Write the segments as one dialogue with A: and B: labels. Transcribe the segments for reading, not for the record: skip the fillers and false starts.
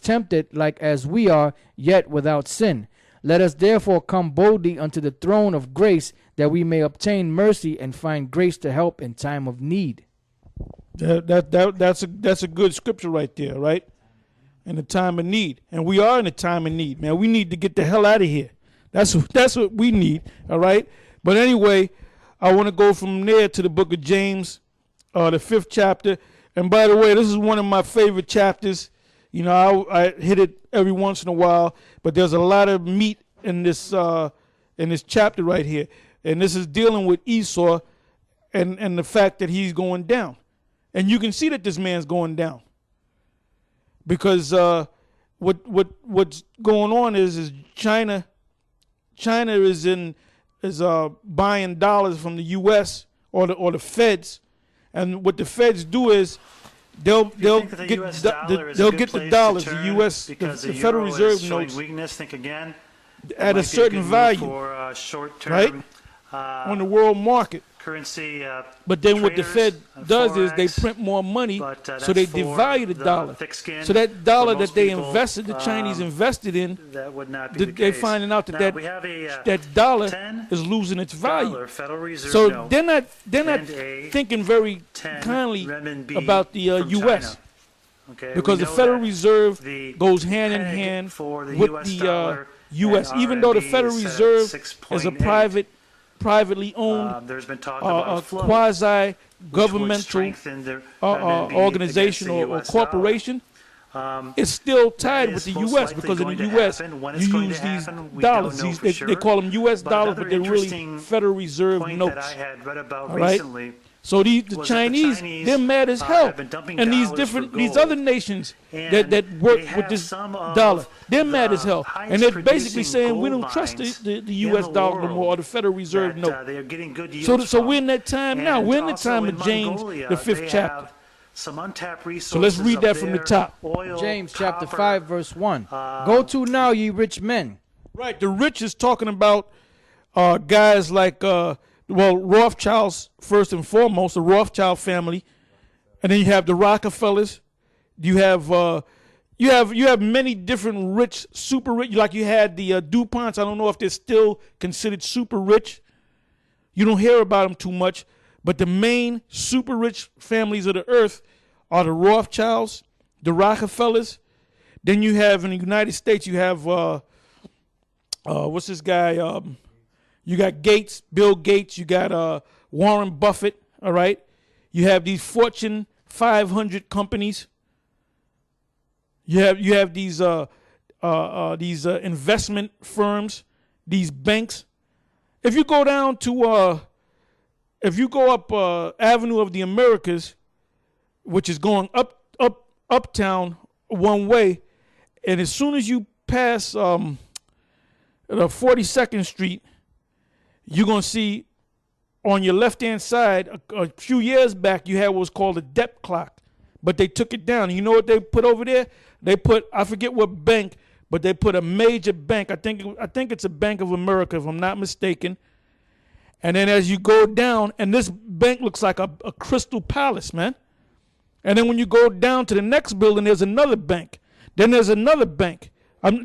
A: tempted like as we are, yet without sin. Let us therefore come boldly unto the throne of grace, that we may obtain mercy and find grace to help in time of need.
B: That's a good scripture right there, right? In the time of need. And we are in a time of need, man. We need to get the hell out of here. That's what we need, all right? But anyway, I want to go from there to the book of James, the 5th chapter. And by the way, this is one of my favorite chapters. You know, I hit it every once in a while, but there's a lot of meat in this chapter right here. And this is dealing with Esau and the fact that he's going down. And you can see that this man's going down. Because what's going on is China is buying dollars from the U.S. or the Feds, and what the Feds do is they'll get the dollars. The U.S. the Federal Reserve notes
C: weakness. Think again.
B: At a certain value,
C: for short-term,
B: right, on the world market.
C: Currency,
B: but then what the Fed does is they print more money, so they devalue the dollar. So that dollar that they invested, the Chinese invested in,
C: that would not be
B: they're finding out that dollar is losing its value. So they're not thinking very kindly about the U.S. Because the Federal Reserve goes hand in hand with the U.S. Even though the Federal Reserve is a privately owned, quasi-governmental organization or corporation, it's still tied with the U.S. because in the U.S. you use these dollars. They call them U.S. dollars, but they're really Federal Reserve notes. All right? So the Chinese, they're mad as hell. And these other nations that work with this dollar, they're mad as hell. And they're basically saying we don't trust the U.S. dollar no more or the Federal Reserve note. So we're in that time now. We're in the time of James, the 5th chapter. So let's read that from the top.
A: James chapter 5, verse 1. Go to now, ye rich men.
B: Right, the rich is talking about guys like... Rothschilds first and foremost, the Rothschild family, and then you have the Rockefellers. You have many different rich, super rich. Like you had the DuPonts. I don't know if they're still considered super rich. You don't hear about them too much, but the main super rich families of the earth are the Rothschilds, the Rockefellers. Then you have in the United States, you have what's this guy? You got Gates, Bill Gates. You got Warren Buffett. All right. You have these Fortune 500 companies. You have these investment firms, these banks. If you go down to up Avenue of the Americas, which is going uptown one way, and as soon as you pass the 42nd Street. You're going to see on your left-hand side, a few years back, you had what was called a depth clock, but they took it down. You know what they put over there? They put, I forget what bank, but they put a major bank. I think it's a Bank of America, if I'm not mistaken. And then as you go down, and this bank looks like a crystal palace, man. And then when you go down to the next building, there's another bank. Then there's another bank.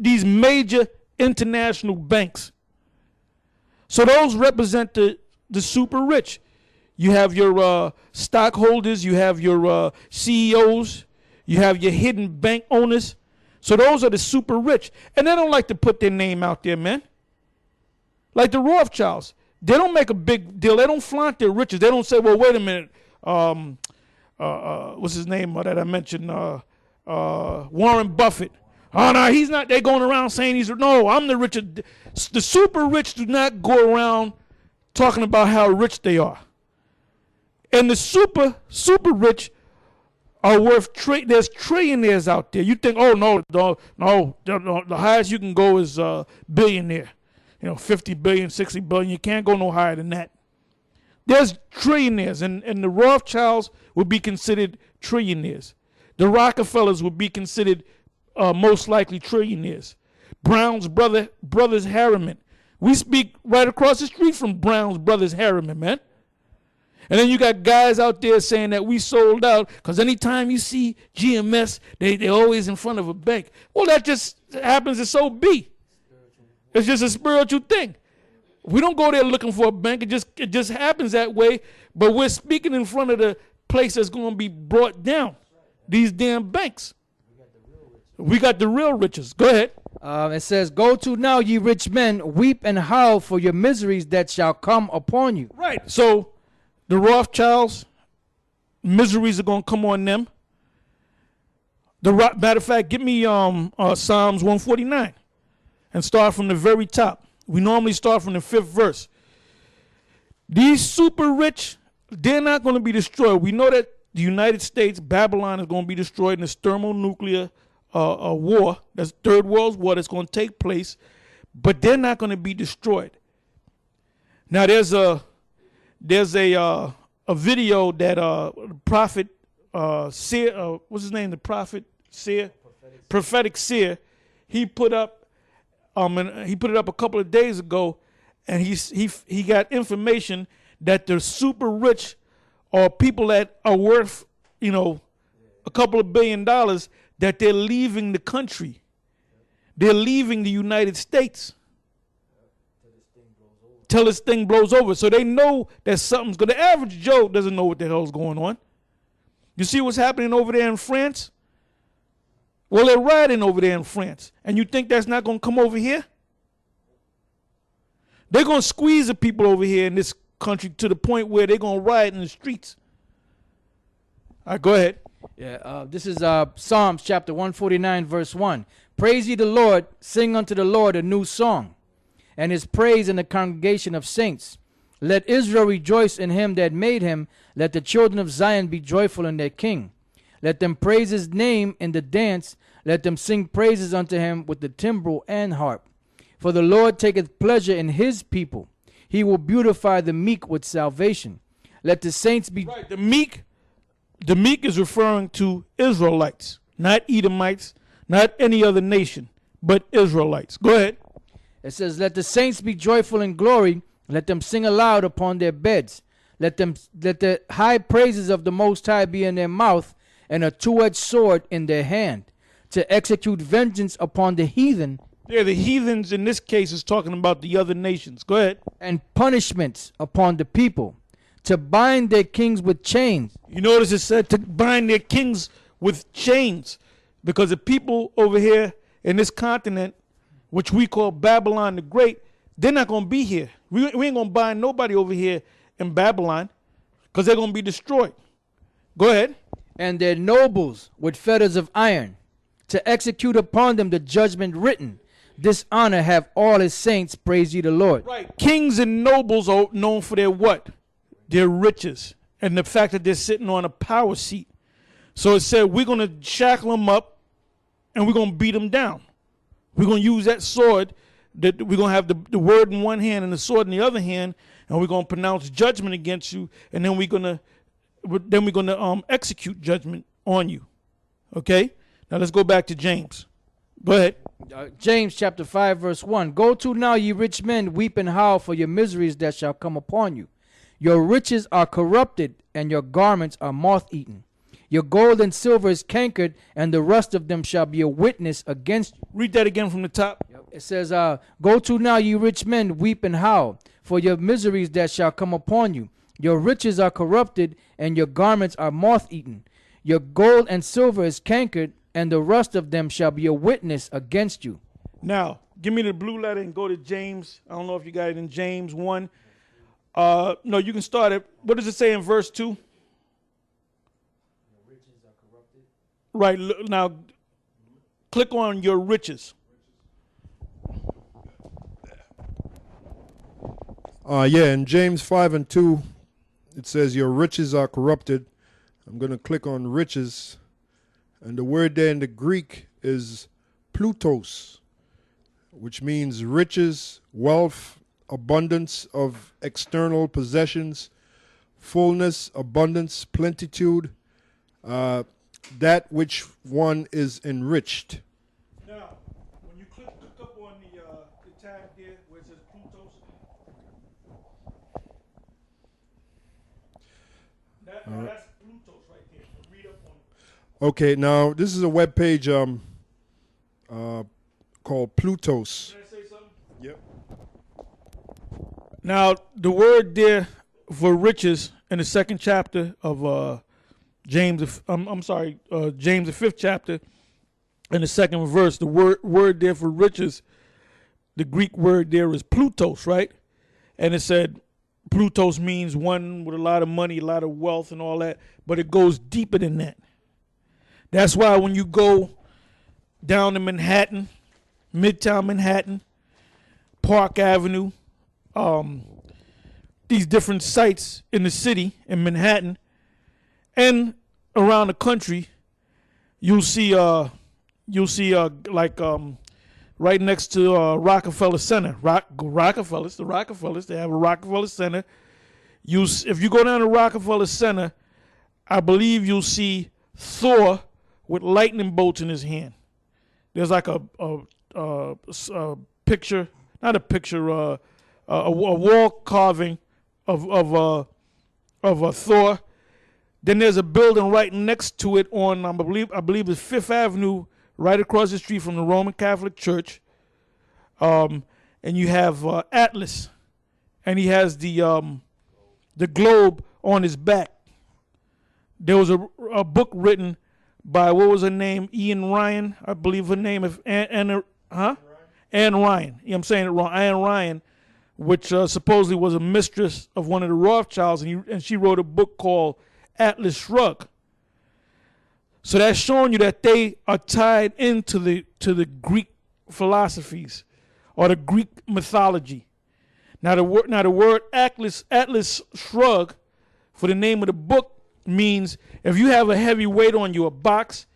B: These major international banks. So those represent the super rich. You have your stockholders, you have your CEOs, you have your hidden bank owners. So those are the super rich. And they don't like to put their name out there, man. Like the Rothschilds. They don't make a big deal. They don't flaunt their riches. They don't say, well, wait a minute. What's his name that I mentioned? Warren Buffett. Oh, no, he's not. They're going around saying no, I'm the richest. The super rich do not go around talking about how rich they are. And the super rich are worth, there's trillionaires out there. You think, oh, no, the highest you can go is billionaire. 50 billion, 60 billion. You can't go no higher than that. There's trillionaires, and the Rothschilds would be considered trillionaires. The Rockefellers would be considered most likely trillionaires. Brown's brothers Harriman. We speak right across the street from Brown's brothers Harriman, man. And then you got guys out there saying that we sold out because anytime you see GMS, they're always in front of a bank. Well, that just happens to so be. It's just a spiritual thing. We don't go there looking for a bank. It just happens that way. But we're speaking in front of the place that's going to be brought down. These damn banks. We got the real riches. Go ahead.
A: It says, "Go to now, ye rich men, weep and howl for your miseries that shall come upon you."
B: Right. So the Rothschilds, miseries are going to come on them. Matter of fact, give me Psalms 149 and start from the very top. We normally start from the 5th verse. These super rich, they're not going to be destroyed. We know that the United States, Babylon is going to be destroyed in this thermonuclear war, that's Third World War that's going to take place, but they're not going to be destroyed. Now there's a video that prophet seer, what's his name? The prophet seer, prophetic seer, he put up. And he put it up a couple of days ago, and he got information that the super rich or people that are worth, a couple of $1 billion, that they're leaving the country. They're leaving the United States. Till this thing blows over. So they know that something's going to. The average Joe doesn't know what the hell's going on. You see what's happening over there in France? Well, they're riding over there in France. And you think that's not going to come over here? They're going to squeeze the people over here in this country to the point where they're going to riot in the streets. All right, go ahead.
A: Yeah, this is Psalms chapter 149, verse 1. "Praise ye the Lord, sing unto the Lord a new song, and his praise in the congregation of saints. Let Israel rejoice in him that made him. Let the children of Zion be joyful in their king. Let them praise his name in the dance. Let them sing praises unto him with the timbrel and harp. For the Lord taketh pleasure in his people. He will beautify the meek with salvation. Let the saints be..."
B: Right, the meek is referring to Israelites, not Edomites, not any other nation, but Israelites. Go ahead.
A: It says, "Let the saints be joyful in glory. Let them sing aloud upon their beds. Let the high praises of the Most High be in their mouth, and a two-edged sword in their hand, to execute vengeance upon the heathen."
B: Yeah, the heathens in this case is talking about the other nations. Go ahead.
A: "And punishments upon the people, to bind their kings with chains."
B: You notice it said to bind their kings with chains, because the people over here in this continent, which we call Babylon the Great, they're not going to be here. We ain't going to bind nobody over here in Babylon because they're going to be destroyed. Go ahead.
A: "And their nobles with fetters of iron, to execute upon them the judgment written. This honor have all his saints, praise ye the Lord."
B: Right. Kings and nobles are known for their what? Their riches and the fact that they're sitting on a power seat. So it said we're going to shackle them up and we're going to beat them down. We're going to use that sword, that we're going to have the word in one hand and the sword in the other hand, and we're going to pronounce judgment against you, and then we're going to execute judgment on you. Okay? Now let's go back to James. Go ahead.
A: James chapter 5, verse 1. "Go to now, ye rich men, weep and howl for your miseries that shall come upon you. Your riches are corrupted, and your garments are moth-eaten. Your gold and silver is cankered, and the rust of them shall be a witness against you."
B: Read that again from the top.
A: It says, "Go to now, ye rich men, weep and howl for your miseries that shall come upon you. Your riches are corrupted, and your garments are moth-eaten. Your gold and silver is cankered, and the rust of them shall be a witness against you."
B: Now, give me the blue letter and go to James. I don't know if you got it in James 1. No, you can start it. What does it say in verse 2? Right, now click on your riches.
D: In James 5 and 2, it says your riches are corrupted. I'm going to click on riches. And the word there in the Greek is plutos, which means riches, wealth, abundance of external possessions, fullness, abundance, plenitude, that which one is enriched.
B: Now, when you click up on the tab there where it says Plutos. That's Plutos right there. Read up on it.
D: Okay, now this is a web page called Plutos.
B: Can I say something?
D: Yep.
B: Now, the word there for riches in the second chapter of James, James the fifth chapter, in the second verse, the word there for riches, the Greek word there is Plutos, right? And it said Plutos means one with a lot of money, a lot of wealth and all that, but it goes deeper than that. That's why when you go down to Manhattan, Midtown Manhattan, Park Avenue, these different sites in the city, in Manhattan, and around the country, you'll see right next to Rockefeller Center, the Rockefellers, they have a Rockefeller Center. If you go down to Rockefeller Center, I believe you'll see Thor with lightning bolts in his hand. There's like a picture, not a picture, a wall carving of Thor. Then there's a building right next to it on, I believe it's Fifth Avenue, right across the street from the Roman Catholic Church. And you have Atlas, and he has the globe on his back. There was a book written by, what was her name? Ian Ryan, I believe her name is Anne Ryan. Yeah, I'm saying it wrong. Anne Ryan, which supposedly was a mistress of one of the Rothschilds, and she wrote a book called Atlas Shrugged. So that's showing you that they are tied into the Greek philosophies or the Greek mythology. Now the word Atlas Shrugged for the name of the book means if you have a heavy weight on you, a box,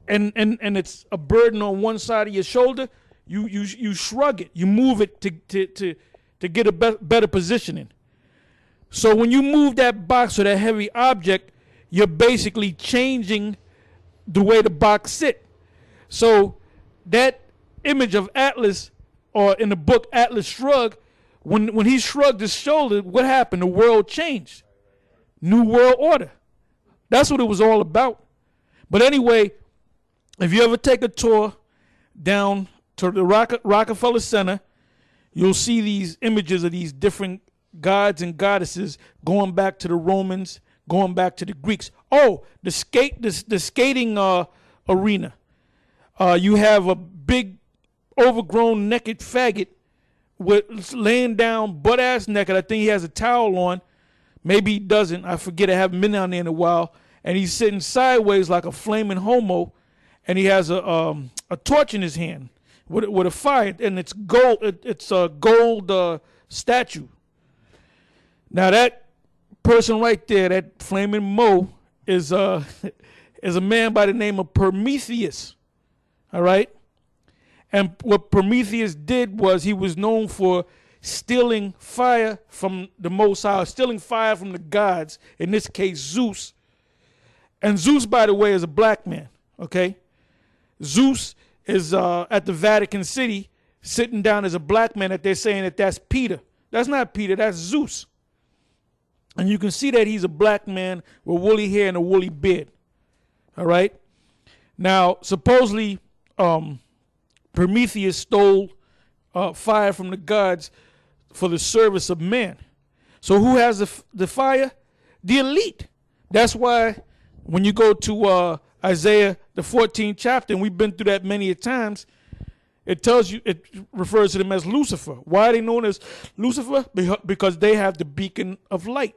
B: and it's a burden on one side of your shoulder, you shrug it, you move it to get a better positioning. So when you move that box or that heavy object, you're basically changing the way the box sit. So that image of Atlas, or in the book Atlas Shrugged, when he shrugged his shoulder, what happened? The world changed. New world order. That's what it was all about. But anyway, if you ever take a tour down to the Rockefeller Center, you'll see these images of these different gods and goddesses going back to the Romans, going back to the Greeks. Oh, the skating arena. You have a big, overgrown, naked faggot with laying down butt ass naked. I think he has a towel on. Maybe he doesn't. I forget. I haven't been down there in a while. And he's sitting sideways like a flaming homo, and he has a torch in his hand with a fire, and it's gold. It's a gold statue. Now that person right there, that flaming Mo, is a man by the name of Prometheus. All right? And what Prometheus did was he was known for stealing fire from the Most High, stealing fire from the gods, in this case Zeus. And Zeus, by the way, is a black man, okay? Zeus is at the Vatican City sitting down as a black man that they're saying that's Peter. That's not Peter, that's Zeus. And you can see that he's a black man with woolly hair and a woolly beard. All right? Now, supposedly, Prometheus stole fire from the gods for the service of man. So who has the fire? The elite. That's why when you go to Isaiah, the 14th chapter, and we've been through that many times, it tells you, it refers to them as Lucifer. Why are they known as Lucifer? Because they have the beacon of light.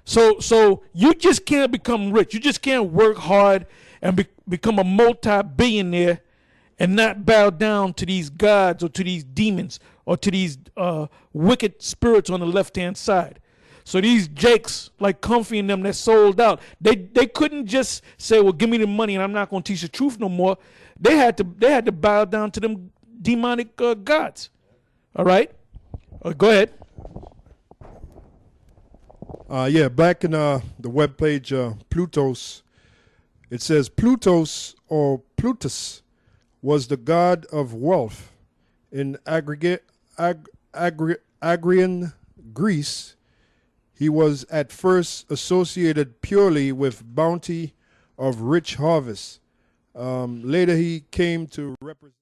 B: So you just can't become rich. You just can't work hard and become a multi-billionaire and not bow down to these gods or to these demons or to these wicked spirits on the left-hand side. So these jakes like Comfy and them that sold out, they couldn't just say, well, give me the money and I'm not going to teach the truth no more. They had to bow down to them demonic gods. All right? Go ahead.
D: Back in the webpage Plutos, it says Plutos or Plutus was the god of wealth in Agrian Greece. He was at first associated purely with bounty of rich harvest. Later he came to represent